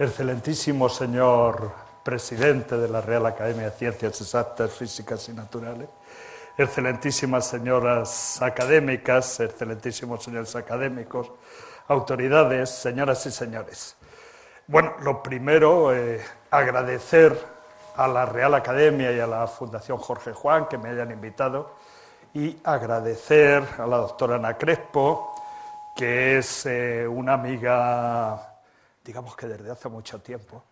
Excelentísimo señor presidente de la Real Academia de Ciencias Exactas, Físicas y Naturales, excelentísimas señoras académicas, excelentísimos señores académicos, autoridades, señoras y señores. Bueno, lo primero, agradecer a la Real Academia y a la Fundación Jorge Juan que me hayan invitado y agradecer a la doctora Ana Crespo, que es una amiga, digamos que desde hace mucho tiempo,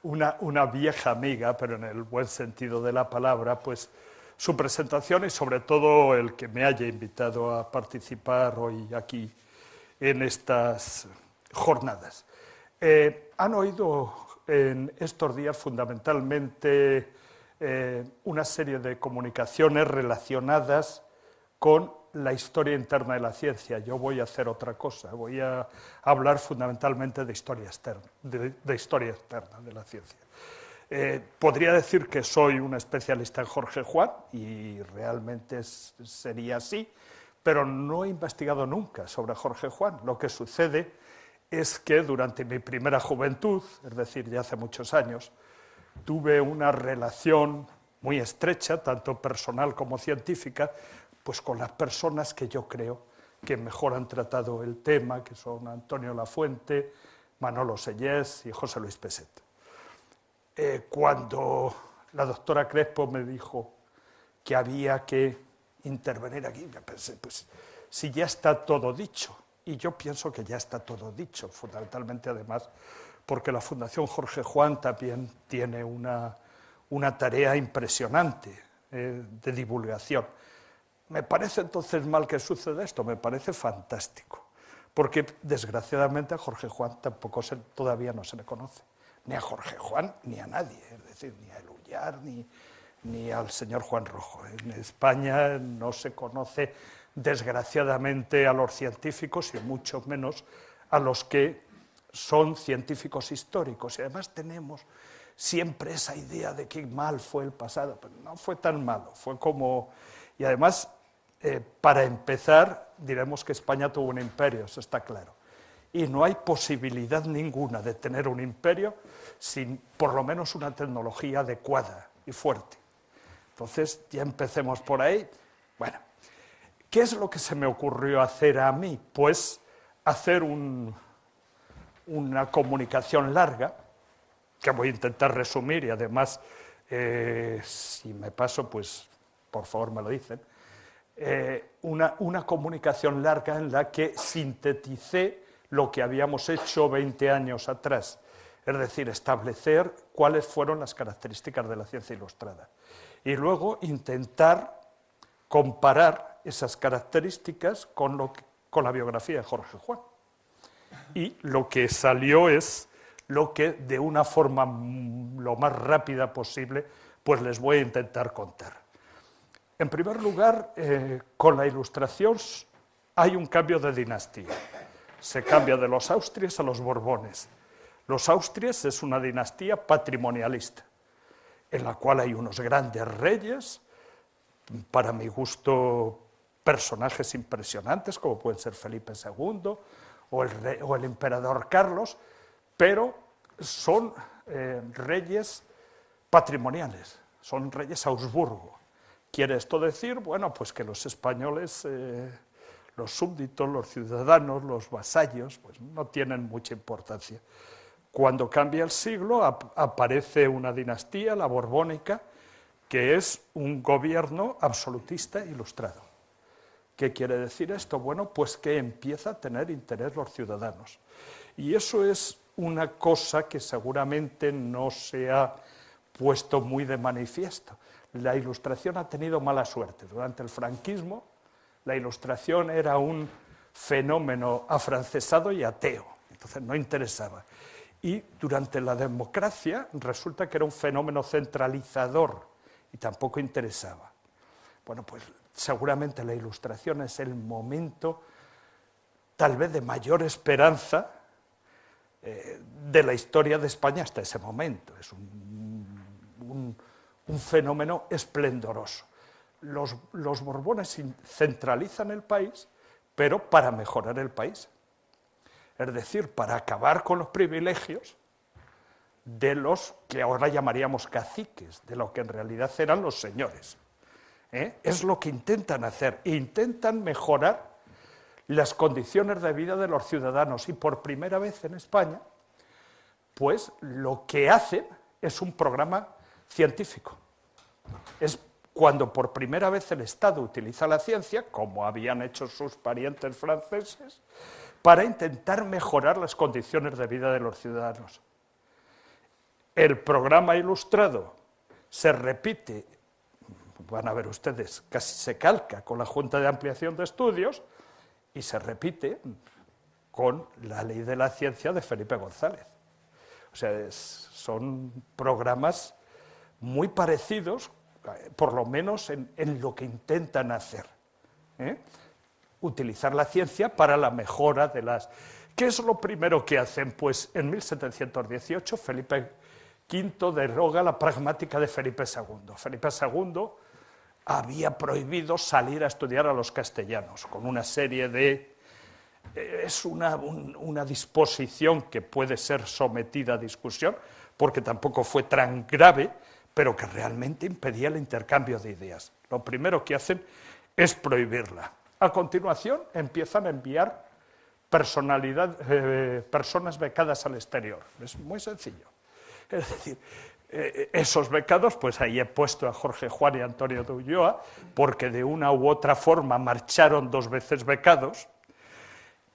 una vieja amiga, pero en el buen sentido de la palabra, pues su presentación y sobre todo el que me haya invitado a participar hoy aquí en estas jornadas. Han oído en estos días fundamentalmente una serie de comunicaciones relacionadas con la historia interna de la ciencia. Yo voy a hacer otra cosa, voy a hablar fundamentalmente de historia externa, de historia externa de la ciencia. Podría decir que soy un especialista en Jorge Juan, y realmente sería así, pero no he investigado nunca sobre Jorge Juan. Lo que sucede es que durante mi primera juventud, es decir, ya hace muchos años, tuve una relación muy estrecha, tanto personal como científica, pues con las personas que yo creo que mejor han tratado el tema, que son Antonio Lafuente, Manolo Sellés y José Luis Peset. Cuando la doctora Crespo me dijo que había que intervenir aquí, me pensé, pues si ya está todo dicho, y yo pienso que ya está todo dicho, fundamentalmente además porque la Fundación Jorge Juan también tiene una tarea impresionante de divulgación. ¿Me parece entonces mal que suceda esto? Me parece fantástico, porque desgraciadamente a Jorge Juan tampoco todavía no se le conoce, ni a Jorge Juan ni a nadie, es decir, ni a Eluyar ni al señor Juan Rojo. En España no se conoce desgraciadamente a los científicos y mucho menos a los que son científicos históricos, y además tenemos siempre esa idea de que mal fue el pasado, pero no fue tan malo, fue como... Y además, para empezar, diremos que España tuvo un imperio, eso está claro, y no hay posibilidad ninguna de tener un imperio sin por lo menos una tecnología adecuada y fuerte. Entonces, ya empecemos por ahí. Bueno, ¿qué es lo que se me ocurrió hacer a mí? Pues hacer una comunicación larga, que voy a intentar resumir, y además, si me paso, pues por favor me lo dicen, una comunicación larga en la que sinteticé lo que habíamos hecho 20 años atrás, es decir, establecer cuáles fueron las características de la ciencia ilustrada, y luego intentar comparar esas características con la biografía de Jorge Juan. Y lo que salió es lo que de una forma lo más rápida posible pues les voy a intentar contar. En primer lugar, con la Ilustración hay un cambio de dinastía. Se cambia de los Austrias a los Borbones. Los Austrias es una dinastía patrimonialista, en la cual hay unos grandes reyes, para mi gusto personajes impresionantes, como pueden ser Felipe II o el emperador Carlos, pero son reyes patrimoniales, son reyes Augsburgo. ¿Quiere esto decir? Bueno, pues que los españoles, los súbditos, los ciudadanos, los vasallos, pues no tienen mucha importancia. Cuando cambia el siglo, aparece una dinastía, la borbónica, que es un gobierno absolutista ilustrado. ¿Qué quiere decir esto? Bueno, pues que empieza a tener interés los ciudadanos. Y eso es una cosa que seguramente no se ha puesto muy de manifiesto. La Ilustración ha tenido mala suerte. Durante el franquismo, la Ilustración era un fenómeno afrancesado y ateo, entonces no interesaba. Y durante la democracia resulta que era un fenómeno centralizador y tampoco interesaba. Bueno, pues seguramente la Ilustración es el momento tal vez de mayor esperanza de la historia de España hasta ese momento. Es un fenómeno esplendoroso. Los Borbones centralizan el país, pero para mejorar el país. es decir, para acabar con los privilegios de los que ahora llamaríamos caciques, de lo que en realidad eran los señores. Es lo que intentan hacer, intentan mejorar las condiciones de vida de los ciudadanos, y por primera vez en España, pues lo que hacen es un programa científico. Es cuando por primera vez el Estado utiliza la ciencia, como habían hecho sus parientes franceses, para intentar mejorar las condiciones de vida de los ciudadanos. El programa ilustrado se repite, van a ver ustedes, casi se calca con la Junta de Ampliación de Estudios y se repite con la Ley de la Ciencia de Felipe González. O sea, son programas muy parecidos, por lo menos en lo que intentan hacer. Utilizar la ciencia para la mejora de las... ¿Qué es lo primero que hacen? Pues en 1718 Felipe V deroga la pragmática de Felipe II. Felipe II había prohibido salir a estudiar a los castellanos, con una serie de... Es una disposición que puede ser sometida a discusión, porque tampoco fue tan grave, pero que realmente impedía el intercambio de ideas. Lo primero que hacen es prohibirla. A continuación empiezan a enviar personas becadas al exterior. Es muy sencillo. Es decir, esos becados, pues ahí he puesto a Jorge Juan y Antonio de Ulloa, porque de una u otra forma marcharon 2 veces becados,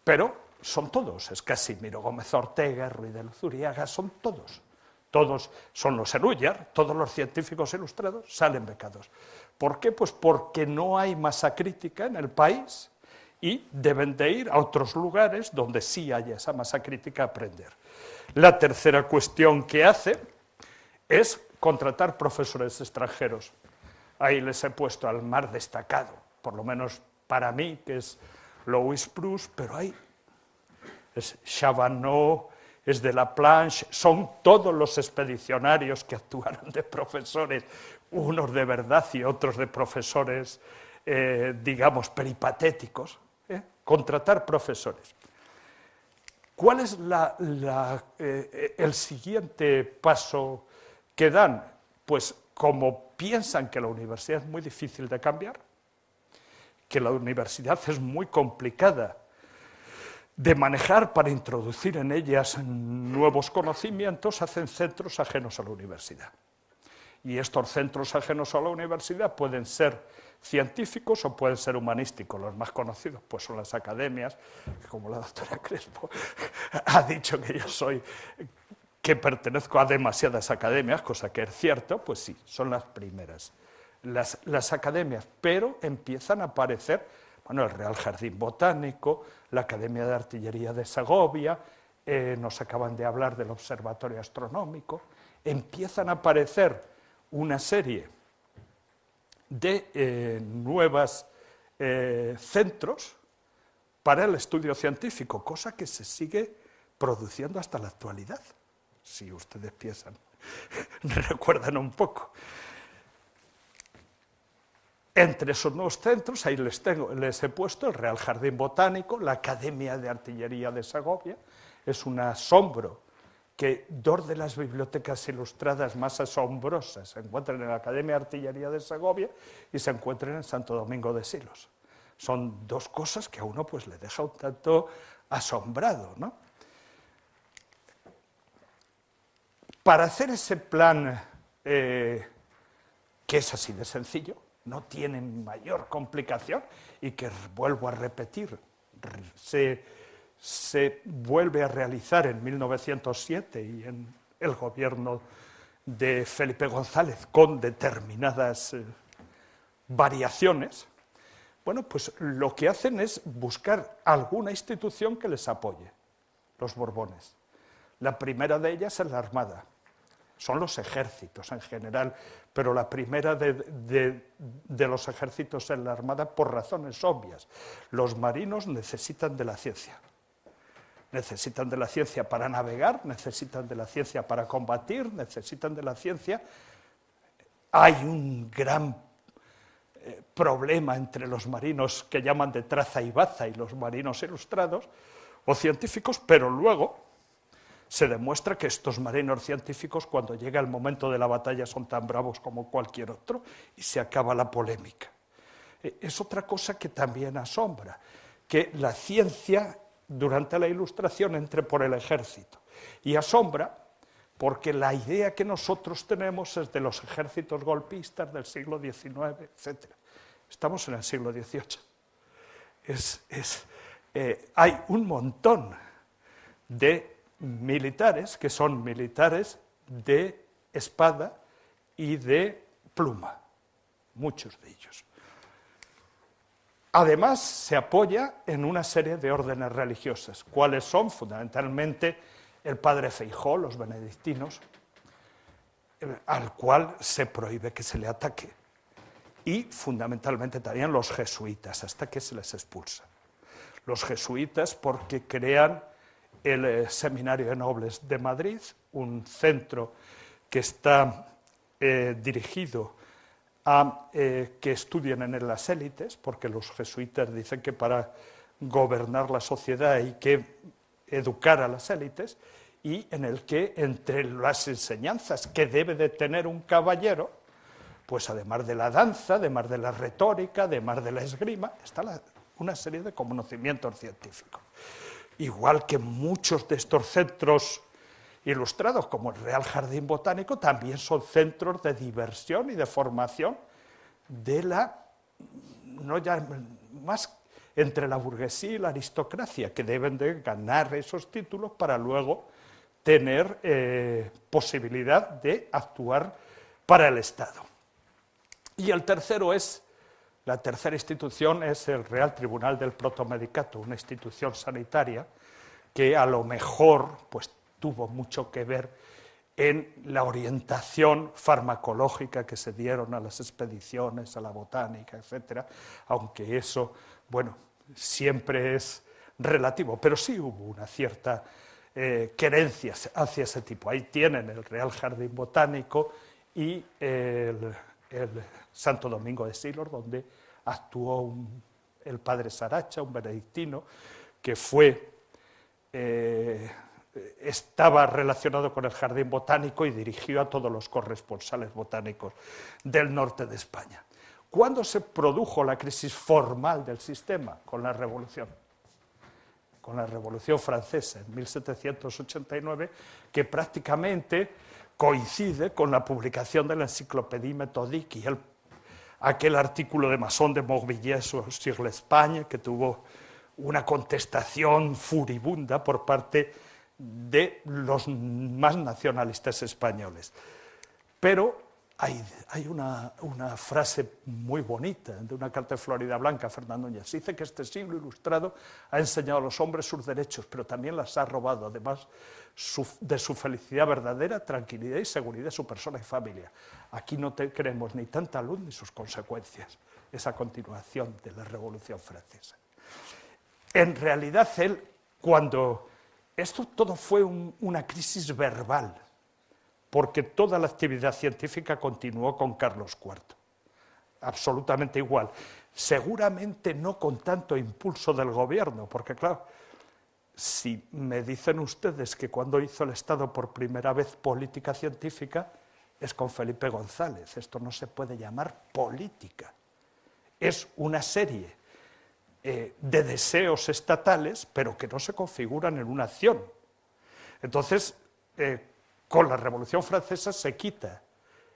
pero son todos, es Casimiro Gómez Ortega, Ruiz de Luzuriaga, son todos. Todos son los Serúllar, todos los científicos ilustrados salen becados. ¿Por qué? Pues porque no hay masa crítica en el país y deben de ir a otros lugares donde sí haya esa masa crítica a aprender. La tercera cuestión que hace es contratar profesores extranjeros. Ahí les he puesto al más destacado, por lo menos para mí, que es Louis Proust, pero hay es Chavanot, es de la Planche, son todos los expedicionarios que actuaron de profesores, unos de verdad y otros de profesores, digamos, peripatéticos. Contratar profesores. ¿Cuál es el siguiente paso que dan? Pues como piensan que la universidad es muy difícil de cambiar, que la universidad es muy complicada de manejar para introducir en ellas nuevos conocimientos, hacen centros ajenos a la universidad. Y estos centros ajenos a la universidad pueden ser científicos o pueden ser humanísticos. Los más conocidos pues son las academias, como la doctora Crespo ha dicho que pertenezco a demasiadas academias, cosa que es cierto, pues sí, son las primeras, las academias, pero empiezan a aparecer, bueno, el Real Jardín Botánico, la Academia de Artillería de Segovia, nos acaban de hablar del Observatorio Astronómico, empiezan a aparecer una serie de nuevos centros para el estudio científico, cosa que se sigue produciendo hasta la actualidad, si ustedes piensan, recuerdan un poco. Entre esos nuevos centros, ahí les he puesto el Real Jardín Botánico, la Academia de Artillería de Segovia. Es un asombro que 2 de las bibliotecas ilustradas más asombrosas se encuentran en la Academia de Artillería de Segovia y se encuentran en Santo Domingo de Silos. Son 2 cosas que a uno pues le deja un tanto asombrado, ¿no? Para hacer ese plan, que es así de sencillo, no tiene mayor complicación y que, vuelvo a repetir, se vuelve a realizar en 1907 y en el gobierno de Felipe González con determinadas variaciones, bueno, pues lo que hacen es buscar alguna institución que les apoye, los Borbones. La primera de ellas es la Armada. Son los ejércitos en general, pero la primera de los ejércitos es la Armada por razones obvias. Los marinos necesitan de la ciencia. Necesitan de la ciencia para navegar, necesitan de la ciencia para combatir, necesitan de la ciencia. Hay un gran problema entre los marinos que llaman de traza y baza y los marinos ilustrados. o científicos, pero luego se demuestra que estos marinos científicos, cuando llega el momento de la batalla, son tan bravos como cualquier otro y se acaba la polémica. Es otra cosa que también asombra, que la ciencia durante la Ilustración entre por el ejército. Y asombra porque la idea que nosotros tenemos es de los ejércitos golpistas del siglo XIX, etc. Estamos en el siglo XVIII. Hay un montón de militares que son militares de espada y de pluma, muchos de ellos. Además, se apoya en una serie de órdenes religiosas, cuáles son fundamentalmente el padre Feijóo, los benedictinos, al cual se prohíbe que se le ataque, y fundamentalmente también los jesuitas, hasta que se les expulsa. Los jesuitas porque crean el Seminario de Nobles de Madrid, un centro que está dirigido a que estudien en él las élites, porque los jesuitas dicen que para gobernar la sociedad hay que educar a las élites, y en el que entre las enseñanzas que debe de tener un caballero, pues además de la danza, además de la retórica, además de la esgrima, está una serie de conocimientos científicos. Igual que muchos de estos centros ilustrados, como el Real Jardín Botánico, también son centros de diversión y de formación de no ya más entre la burguesía y la aristocracia, que deben de ganar esos títulos para luego tener posibilidad de actuar para el Estado. Y la tercera institución es el Real Tribunal del Protomedicato, una institución sanitaria que a lo mejor pues, tuvo mucho que ver en la orientación farmacológica que se dieron a las expediciones, a la botánica, etc., aunque eso, bueno, siempre es relativo, pero sí hubo una cierta querencia hacia ese tipo. Ahí tienen el Real Jardín Botánico y el Santo Domingo de Silos, donde actuó el padre Saracha, un benedictino, que estaba relacionado con el Jardín Botánico y dirigió a todos los corresponsales botánicos del norte de España. ¿Cuándo se produjo la crisis formal del sistema? Con la Revolución Francesa, en 1789, que prácticamente coincide con la publicación de la Encyclopédie Méthodique y aquel artículo de Masson de Morvilliers sur l'Espagne, que tuvo una contestación furibunda por parte de los más nacionalistas españoles. Pero hay una frase muy bonita de una carta de Florida Blanca, Fernando Núñez. Dice que este siglo ilustrado ha enseñado a los hombres sus derechos, pero también las ha robado, además de su felicidad verdadera, tranquilidad y seguridad de su persona y familia. Aquí no creemos ni tanta luz ni sus consecuencias. Esa continuación de la Revolución Francesa. En realidad, cuando esto todo fue una crisis verbal, porque toda la actividad científica continuó con Carlos IV, absolutamente igual. Seguramente no con tanto impulso del gobierno, porque claro, si me dicen ustedes que cuando hizo el Estado por primera vez política científica, es con Felipe González. Esto no se puede llamar política. Es una serie de deseos estatales, pero que no se configuran en una acción. Entonces, con la Revolución Francesa se quita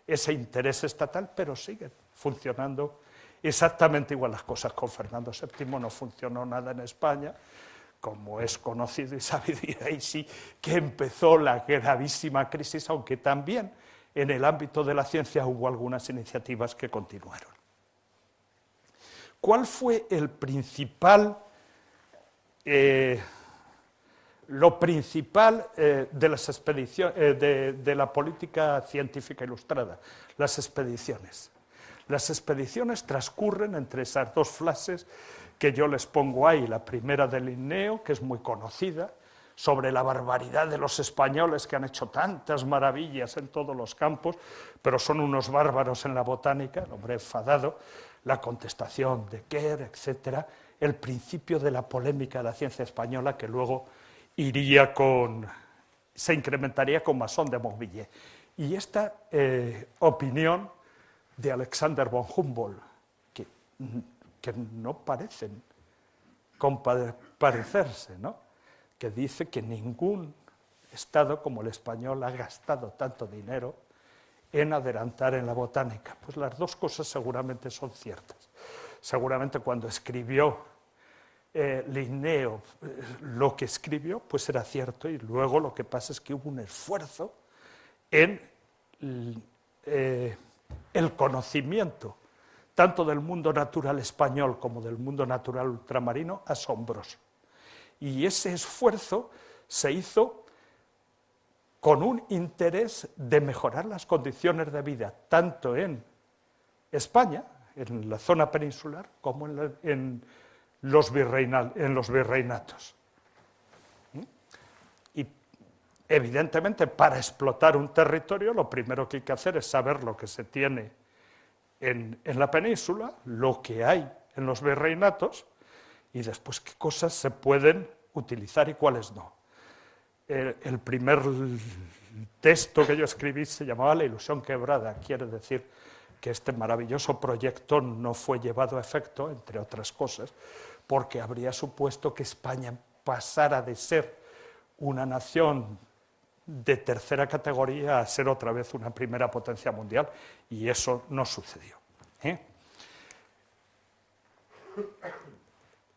ese interés estatal, pero siguen funcionando exactamente igual las cosas. Con Fernando VII no funcionó nada en España, como es conocido y sabido, y ahí sí que empezó la gravísima crisis, aunque también en el ámbito de la ciencia hubo algunas iniciativas que continuaron. ¿Cuál fue lo principal de las expediciones, de la política científica ilustrada? Las expediciones. Las expediciones transcurren entre esas dos frases que yo les pongo ahí. La primera de Linneo, que es muy conocida, sobre la barbaridad de los españoles que han hecho tantas maravillas en todos los campos, pero son unos bárbaros en la botánica, el hombre enfadado, la contestación de Kerr, etc. el principio de la polémica de la ciencia española, que luego se incrementaría con Masson de Morvilliers. Y esta opinión de Alexander von Humboldt, que no parecen parecerse, ¿no? Que dice que ningún Estado como el español ha gastado tanto dinero en adelantar en la botánica. Pues las dos cosas seguramente son ciertas. Seguramente cuando escribió Linneo lo que escribió, pues era cierto, y luego lo que pasa es que hubo un esfuerzo en el conocimiento tanto del mundo natural español como del mundo natural ultramarino asombroso. Y ese esfuerzo se hizo con un interés de mejorar las condiciones de vida, tanto en España, en la zona peninsular, como en los virreinatos. Y evidentemente, para explotar un territorio, lo primero que hay que hacer es saber lo que se tiene en la península, lo que hay en los virreinatos, y después qué cosas se pueden utilizar y cuáles no. El primer texto que yo escribí se llamaba La ilusión quebrada, quiere decir que este maravilloso proyecto no fue llevado a efecto, entre otras cosas, porque habría supuesto que España pasara de ser una nación de tercera categoría a ser otra vez una primera potencia mundial, y eso no sucedió.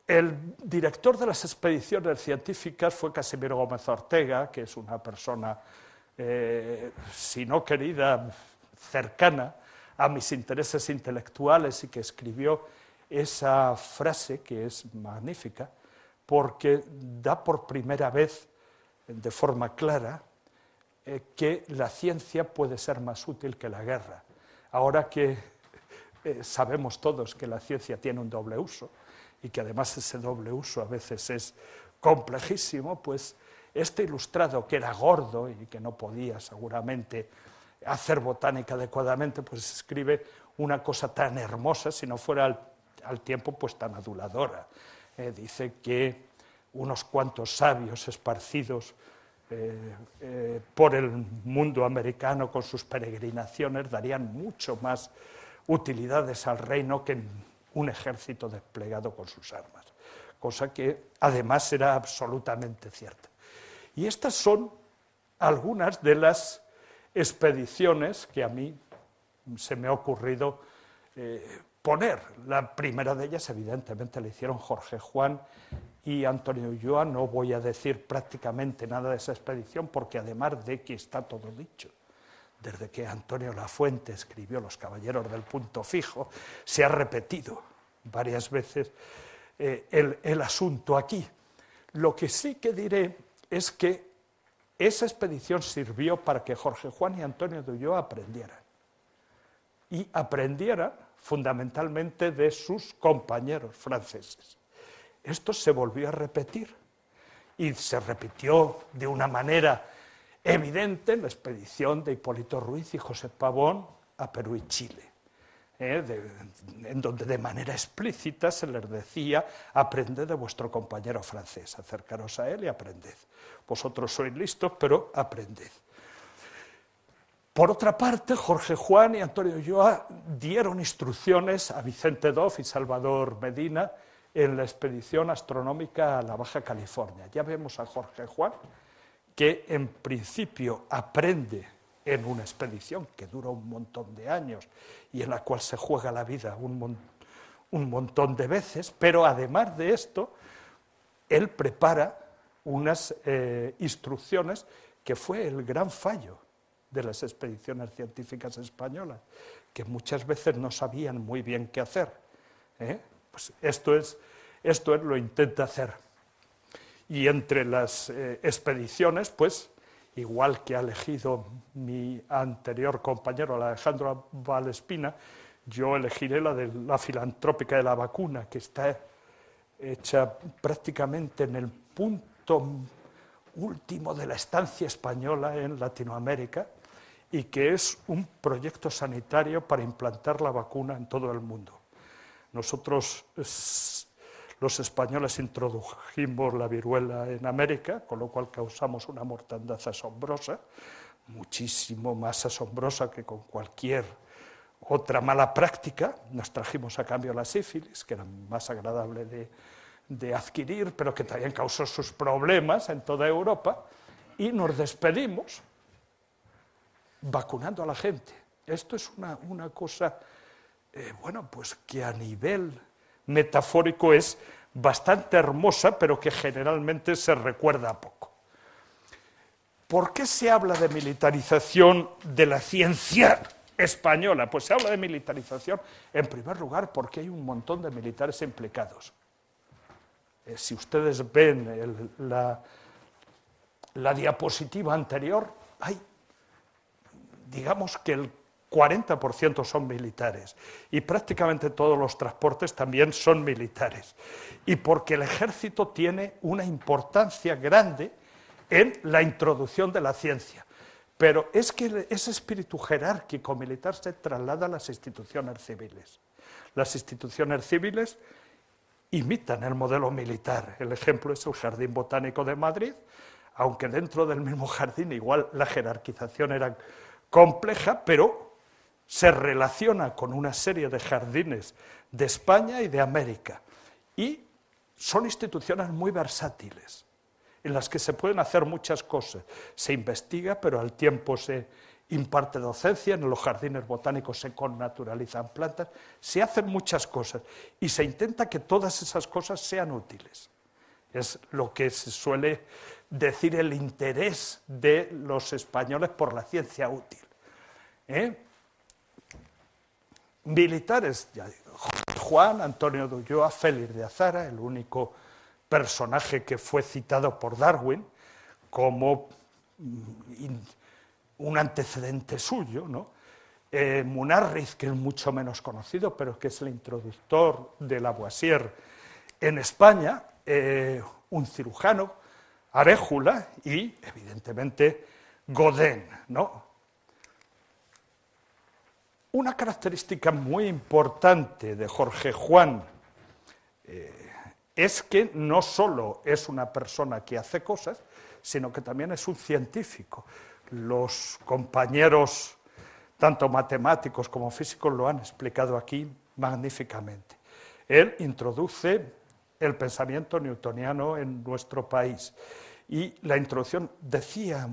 El director de las expediciones científicas fue Casimiro Gómez Ortega, que es una persona, si no querida, cercana a mis intereses intelectuales, y que escribió esa frase que es magnífica, porque da por primera vez, de forma clara, que la ciencia puede ser más útil que la guerra. Ahora que sabemos todos que la ciencia tiene un doble uso, y que además ese doble uso a veces es complejísimo, pues este ilustrado, que era gordo y que no podía seguramente hacer botánica adecuadamente, pues escribe una cosa tan hermosa, si no fuera al tiempo pues tan aduladora. Dice que unos cuantos sabios esparcidos por el mundo americano con sus peregrinaciones darían mucho más utilidades al reino que un ejército desplegado con sus armas, cosa que además era absolutamente cierta. Y estas son algunas de las expediciones que a mí se me ha ocurrido poner. La primera de ellas, evidentemente, la hicieron Jorge Juan y Antonio Ulloa. No voy a decir prácticamente nada de esa expedición, porque además de que está todo dicho, desde que Antonio Lafuente escribió Los Caballeros del Punto Fijo, se ha repetido varias veces el asunto aquí. Lo que sí que diré es que esa expedición sirvió para que Jorge Juan y Antonio de Ulloa aprendieran. Y aprendieran fundamentalmente de sus compañeros franceses. Esto se volvió a repetir, y se repitió de una manera evidente en la expedición de Hipólito Ruiz y José Pavón a Perú y Chile, en donde de manera explícita se les decía: aprended de vuestro compañero francés, acercaros a él y aprended. Vosotros sois listos, pero aprended. Por otra parte, Jorge Juan y Antonio Ulloa dieron instrucciones a Vicente Doff y Salvador Medina en la expedición astronómica a la Baja California. Ya vemos a Jorge Juan, que en principio aprende en una expedición que dura un montón de años y en la cual se juega la vida un montón de veces, pero además de esto, él prepara unas instrucciones que fue el gran fallo de las expediciones científicas españolas, que muchas veces no sabían muy bien qué hacer. Pues esto es lo intenta hacer. Y entre las expediciones, pues, igual que ha elegido mi anterior compañero, Alejandro Valespina, yo elegiré la de la filantrópica de la vacuna, que está hecha prácticamente en el punto último de la estancia española en Latinoamérica, y que es un proyecto sanitario para implantar la vacuna en todo el mundo. Nosotros los españoles introdujimos la viruela en América, con lo cual causamos una mortandad asombrosa, muchísimo más asombrosa que con cualquier otra mala práctica. Nos trajimos a cambio la sífilis, que era más agradable de adquirir, pero que también causó sus problemas en toda Europa, y nos despedimos vacunando a la gente. Esto es una cosa, bueno, pues que a nivel metafórico es bastante hermosa, pero que generalmente se recuerda poco. ¿Por qué se habla de militarización de la ciencia española? Pues se habla de militarización, en primer lugar, porque hay un montón de militares implicados. Si ustedes ven la diapositiva anterior, hay, digamos que el 40% son militares, y prácticamente todos los transportes también son militares, y porque el ejército tiene una importancia grande en la introducción de la ciencia. Pero es que ese espíritu jerárquico militar se traslada a las instituciones civiles. Las instituciones civiles imitan el modelo militar. El ejemplo es el Jardín Botánico de Madrid, aunque dentro del mismo jardín igual la jerarquización era compleja, pero se relaciona con una serie de jardines de España y de América. Y son instituciones muy versátiles, en las que se pueden hacer muchas cosas. Se investiga, pero al tiempo se imparte docencia, en los jardines botánicos se connaturalizan plantas, se hacen muchas cosas y se intenta que todas esas cosas sean útiles. Es lo que se suele decir el interés de los españoles por la ciencia útil. Militares, ya digo, Juan, Antonio de Ulloa, Félix de Azara, el único personaje que fue citado por Darwin como un antecedente suyo, ¿no? Munárriz, que es mucho menos conocido, pero que es el introductor de Lavoisier en España, un cirujano, Aréjula y, evidentemente, Godin, ¿no? Una característica muy importante de Jorge Juan es que no solo es una persona que hace cosas, sino que también es un científico. Los compañeros, tanto matemáticos como físicos, lo han explicado aquí magníficamente. Él introduce el pensamiento newtoniano en nuestro país. Y la introducción, decía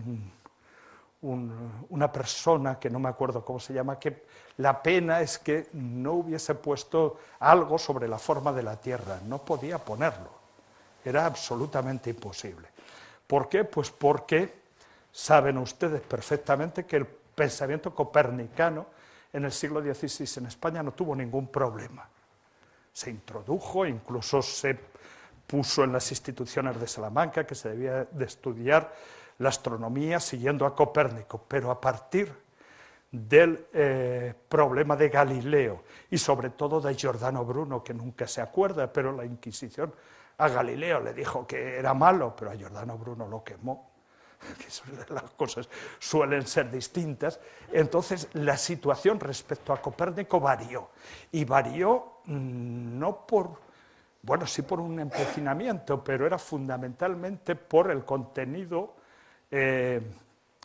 una persona, que no me acuerdo cómo se llama, que la pena es que no hubiese puesto algo sobre la forma de la Tierra, no podía ponerlo, era absolutamente imposible. ¿Por qué? Pues porque saben ustedes perfectamente que el pensamiento copernicano en el siglo XVI en España no tuvo ningún problema. Se introdujo, incluso se puso en las instituciones de Salamanca que se debía de estudiar la astronomía siguiendo a Copérnico, pero a partir del problema de Galileo y sobre todo de Giordano Bruno, que nunca se acuerda, pero la Inquisición a Galileo le dijo que era malo, pero a Giordano Bruno lo quemó, que las cosas suelen ser distintas. Entonces la situación respecto a Copérnico varió, y varió no por, bueno, sí por un empecinamiento, pero era fundamentalmente por el contenido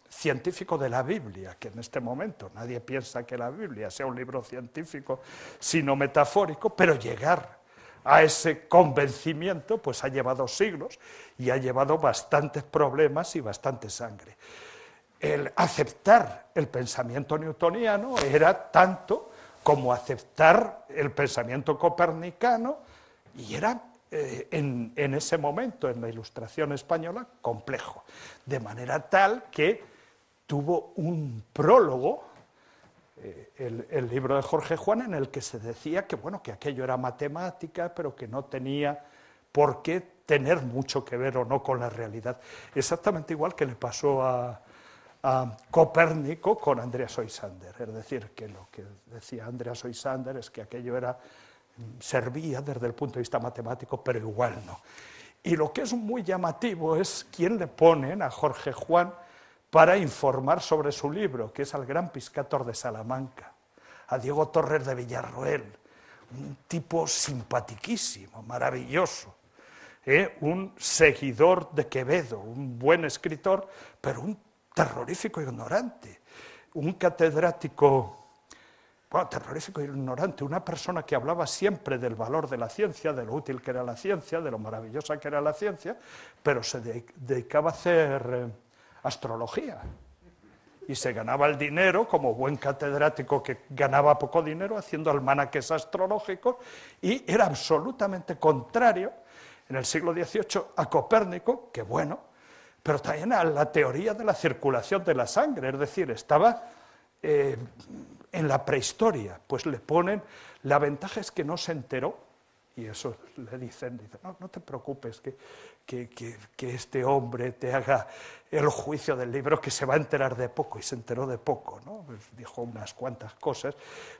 científico de la Biblia, que en este momento nadie piensa que la Biblia sea un libro científico, sino metafórico, pero llegar a ese convencimiento pues ha llevado siglos y ha llevado bastantes problemas y bastante sangre. El aceptar el pensamiento newtoniano era tanto como aceptar el pensamiento copernicano, y era en ese momento, en la Ilustración española, complejo, de manera tal que tuvo un prólogo, el libro de Jorge Juan, en el que se decía que, bueno, que aquello era matemática, pero que no tenía por qué tener mucho que ver o no con la realidad. Exactamente igual que le pasó a Copérnico con Andreas Oysander, es decir, que lo que decía Andreas Oysander es que aquello servía desde el punto de vista matemático, pero igual no. Y lo que es muy llamativo es quién le ponen a Jorge Juan para informar sobre su libro, que es al gran Piscator de Salamanca, a Diego Torres de Villarroel, un tipo simpatiquísimo, maravilloso, un seguidor de Quevedo, un buen escritor, pero un terrorífico ignorante, un catedrático, bueno, terrorífico ignorante, una persona que hablaba siempre del valor de la ciencia, de lo útil que era la ciencia, de lo maravillosa que era la ciencia, pero se dedicaba a hacer astrología. Y se ganaba el dinero, como buen catedrático que ganaba poco dinero, haciendo almanaques astrológicos, y era absolutamente contrario, en el siglo XVIII, a Copérnico, que bueno, pero también a la teoría de la circulación de la sangre, es decir, estaba en la prehistoria, pues le ponen, la ventaja es que no se enteró, y eso le dicen no te preocupes, que este hombre te haga el juicio del libro, que se va a enterar de poco, y se enteró de poco, ¿no? Pues dijo unas cuantas cosas,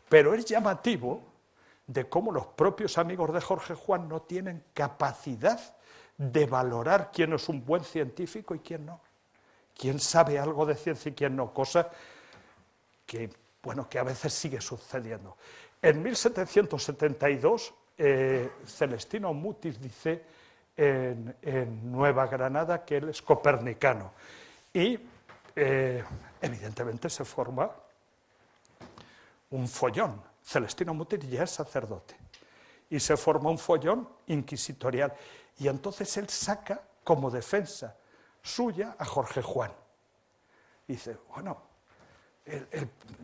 pero es llamativo de cómo los propios amigos de Jorge Juan no tienen capacidad de valorar quién es un buen científico y quién no, quién sabe algo de ciencia y quién no, cosa que, bueno, que a veces sigue sucediendo. En 1772, Celestino Mutis dice en Nueva Granada que él es copernicano y evidentemente se forma un follón. Celestino Mutis ya es sacerdote y se forma un follón inquisitorial y entonces él saca como defensa suya a Jorge Juan. Dice, bueno,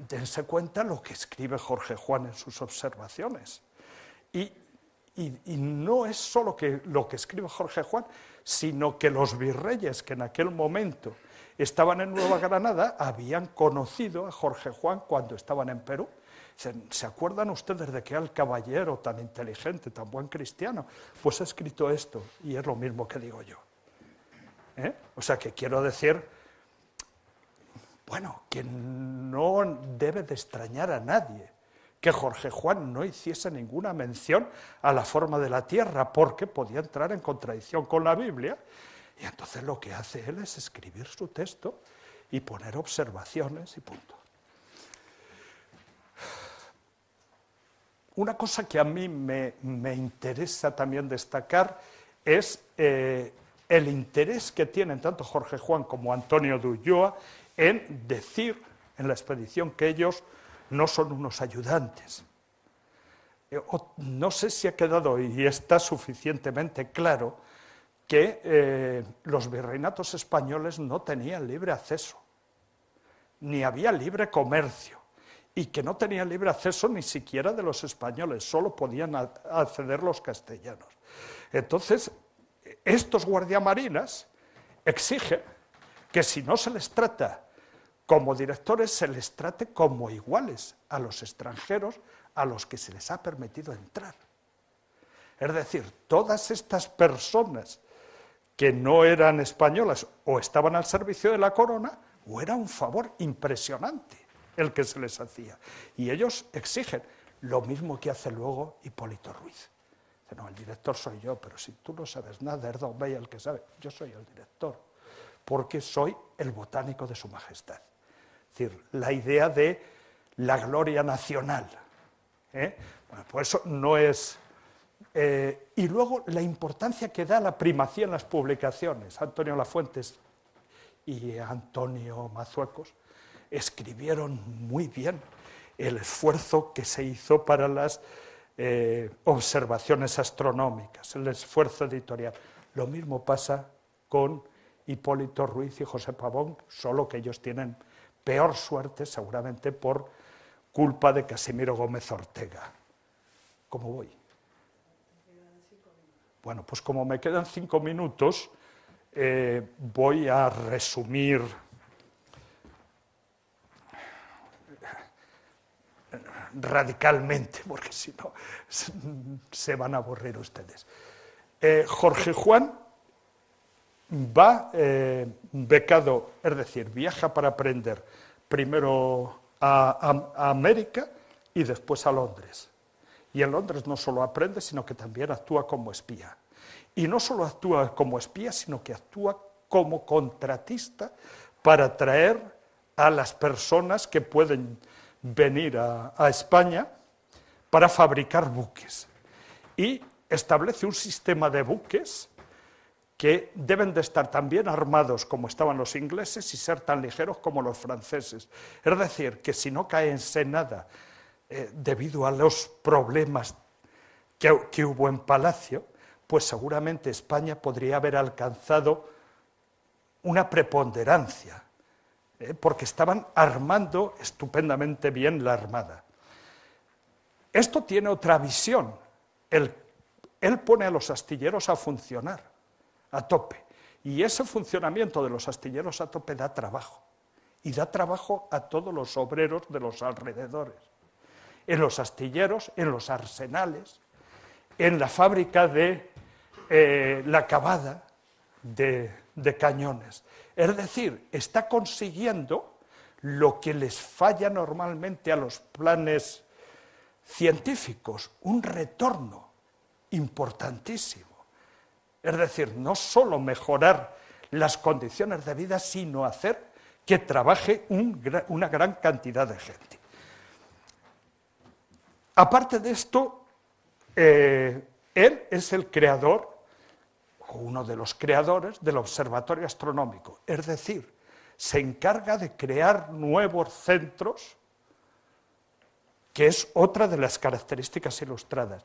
dense cuenta lo que escribe Jorge Juan en sus observaciones. Y no es solo que lo que escribe Jorge Juan, sino que los virreyes que en aquel momento estaban en Nueva Granada habían conocido a Jorge Juan cuando estaban en Perú. ¿Se acuerdan ustedes de que el caballero tan inteligente, tan buen cristiano? Pues ha escrito esto, y es lo mismo que digo yo. O sea, que quiero decir, bueno, que no debe de extrañar a nadie que Jorge Juan no hiciese ninguna mención a la forma de la Tierra, porque podía entrar en contradicción con la Biblia, y entonces lo que hace él es escribir su texto y poner observaciones y punto. Una cosa que a mí me interesa también destacar es el interés que tienen tanto Jorge Juan como Antonio de Ulloa en decir en la expedición que ellos no son unos ayudantes. No sé si ha quedado y está suficientemente claro que los virreinatos españoles no tenían libre acceso, ni había libre comercio, y que no tenían libre acceso ni siquiera de los españoles, solo podían acceder los castellanos. Entonces, estos guardiamarinas exigen que si no se les trata como directores, se les trate como iguales a los extranjeros a los que se les ha permitido entrar. Es decir, todas estas personas que no eran españolas o estaban al servicio de la corona, o era un favor impresionante el que se les hacía. Y ellos exigen lo mismo que hace luego Hipólito Ruiz. Dice, no, el director soy yo, pero si tú no sabes nada, es Don Bey el que sabe. Yo soy el director, porque soy el botánico de su majestad. Es decir, la idea de la gloria nacional. Bueno, pues eso no es... y luego la importancia que da la primacía en las publicaciones. Antonio Lafuentes y Antonio Mazuecos escribieron muy bien el esfuerzo que se hizo para las observaciones astronómicas, el esfuerzo editorial. Lo mismo pasa con Hipólito Ruiz y José Pavón, solo que ellos tienen peor suerte, seguramente por culpa de Casimiro Gómez Ortega. ¿Cómo voy? Bueno, pues como me quedan 5 minutos, voy a resumir radicalmente, porque si no se van a aburrir ustedes. Jorge Juan va becado, es decir, viaja para aprender primero a América y después a Londres. Y en Londres no solo aprende, sino que también actúa como espía. Y no solo actúa como espía, sino que actúa como contratista para atraer a las personas que pueden venir a España para fabricar buques. Y establece un sistema de buques que deben de estar tan bien armados como estaban los ingleses y ser tan ligeros como los franceses. Es decir, que si no cae en Ensenada debido a los problemas que hubo en Palacio, pues seguramente España podría haber alcanzado una preponderancia, porque estaban armando estupendamente bien la armada. Esto tiene otra visión. Él pone a los astilleros a funcionar a tope, y ese funcionamiento de los astilleros a tope da trabajo, y da trabajo a todos los obreros de los alrededores, en los astilleros, en los arsenales, en la fábrica de la cavada de cañones. Es decir, está consiguiendo lo que les falla normalmente a los planes científicos, un retorno importantísimo. Es decir, no solo mejorar las condiciones de vida, sino hacer que trabaje una gran cantidad de gente. Aparte de esto, él es el creador, o uno de los creadores, del Observatorio Astronómico. Es decir, se encarga de crear nuevos centros, que es otra de las características ilustradas.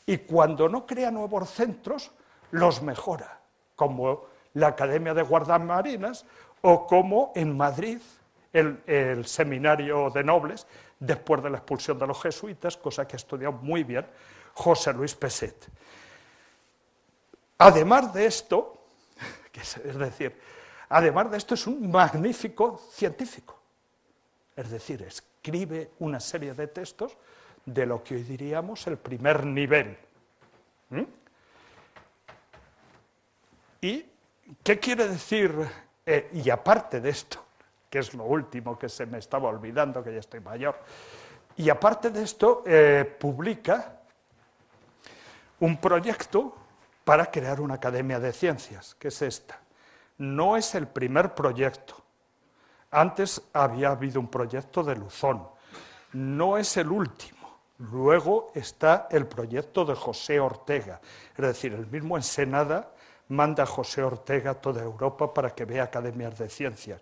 Y cuando no crea nuevos centros, los mejora, como la Academia de Guardiamarinas o como en Madrid el Seminario de Nobles, después de la expulsión de los jesuitas, cosa que ha estudiado muy bien José Luis Peset. Además de esto, además de esto es un magnífico científico, es decir, escribe una serie de textos de lo que hoy diríamos el primer nivel. ¿Y qué quiere decir? Y aparte de esto, que es lo último que se me estaba olvidando, que ya estoy mayor, y aparte de esto, publica un proyecto para crear una academia de ciencias, que es esta. No es el primer proyecto. Antes había habido un proyecto de Luzón. No es el último. Luego está el proyecto de José Ortega. Es decir, el mismo Ensenada manda a José Ortega a toda Europa para que vea academias de ciencias.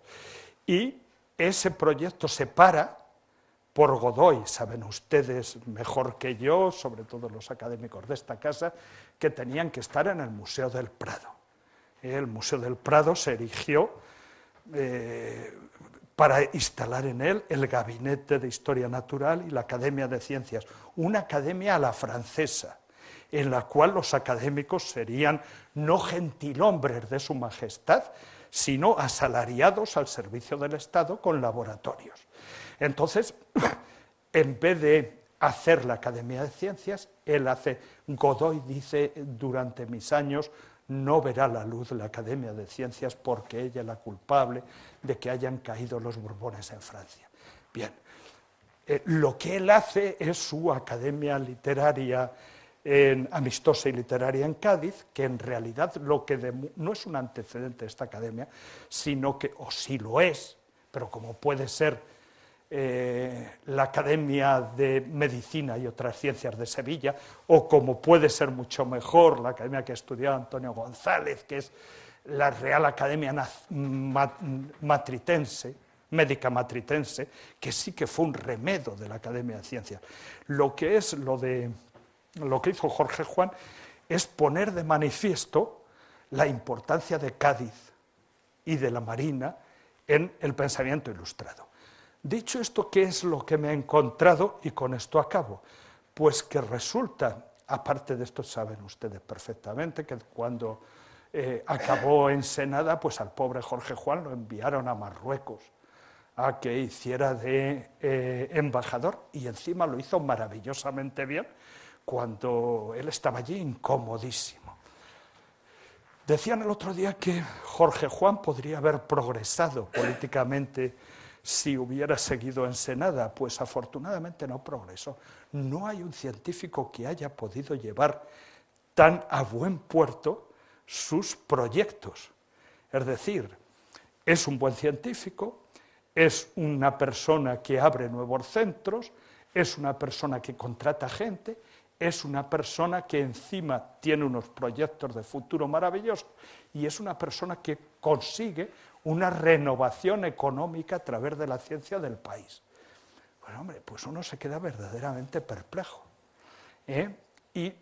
Y ese proyecto se para por Godoy. Saben ustedes mejor que yo, sobre todo los académicos de esta casa, que tenían que estar en el Museo del Prado. El Museo del Prado se erigió para instalar en él el Gabinete de Historia Natural y la Academia de Ciencias, una academia a la francesa, en la cual los académicos serían no gentilhombres de su majestad, sino asalariados al servicio del Estado con laboratorios. Entonces, en vez de hacer la Academia de Ciencias, Godoy dice, durante mis años no verá la luz la Academia de Ciencias porque ella es la culpable de que hayan caído los Borbones en Francia. Bien, lo que él hace es su academia literaria amistosa y literaria en Cádiz, que en realidad no es un antecedente de esta academia, sino que, o sí lo es, pero como puede ser la Academia de Medicina y otras Ciencias de Sevilla, o como puede ser mucho mejor la academia que estudió Antonio González, que es la Real Academia Médica Matritense, que sí que fue un remedo de la Academia de Ciencias. Lo que hizo Jorge Juan es poner de manifiesto la importancia de Cádiz y de la Marina en el pensamiento ilustrado. Dicho esto, ¿qué es lo que me he encontrado? Y con esto acabo. Pues que resulta, aparte de esto, saben ustedes perfectamente que cuando acabó Ensenada, pues al pobre Jorge Juan lo enviaron a Marruecos a que hiciera de embajador, y encima lo hizo maravillosamente bien cuando él estaba allí incomodísimo. Decían el otro día que Jorge Juan podría haber progresado políticamente si hubiera seguido Ensenada, pues afortunadamente no progresó. No hay un científico que haya podido llevar tan a buen puerto sus proyectos. Es decir, es un buen científico, es una persona que abre nuevos centros, es una persona que contrata gente, es una persona que encima tiene unos proyectos de futuro maravillosos y es una persona que consigue una renovación económica a través de la ciencia del país. Bueno, hombre, pues uno se queda verdaderamente perplejo. Y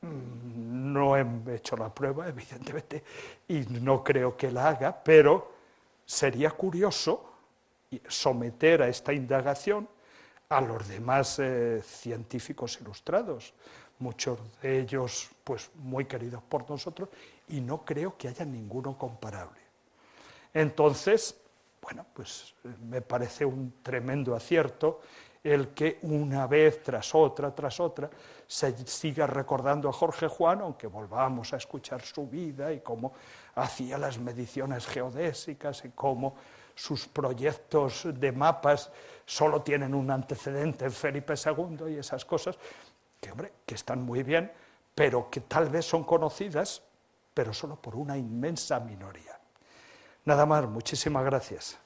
no he hecho la prueba, evidentemente, y no creo que la haga, pero sería curioso someter a esta indagación a los demás científicos ilustrados, muchos de ellos pues muy queridos por nosotros, y no creo que haya ninguno comparable. Entonces, bueno, pues me parece un tremendo acierto el que una vez tras otra, se siga recordando a Jorge Juan, aunque volvamos a escuchar su vida y cómo hacía las mediciones geodésicas y cómo sus proyectos de mapas solo tienen un antecedente en Felipe II y esas cosas, que, hombre, que están muy bien, pero que tal vez son conocidas, pero solo por una inmensa minoría. Nada más, muchísimas gracias.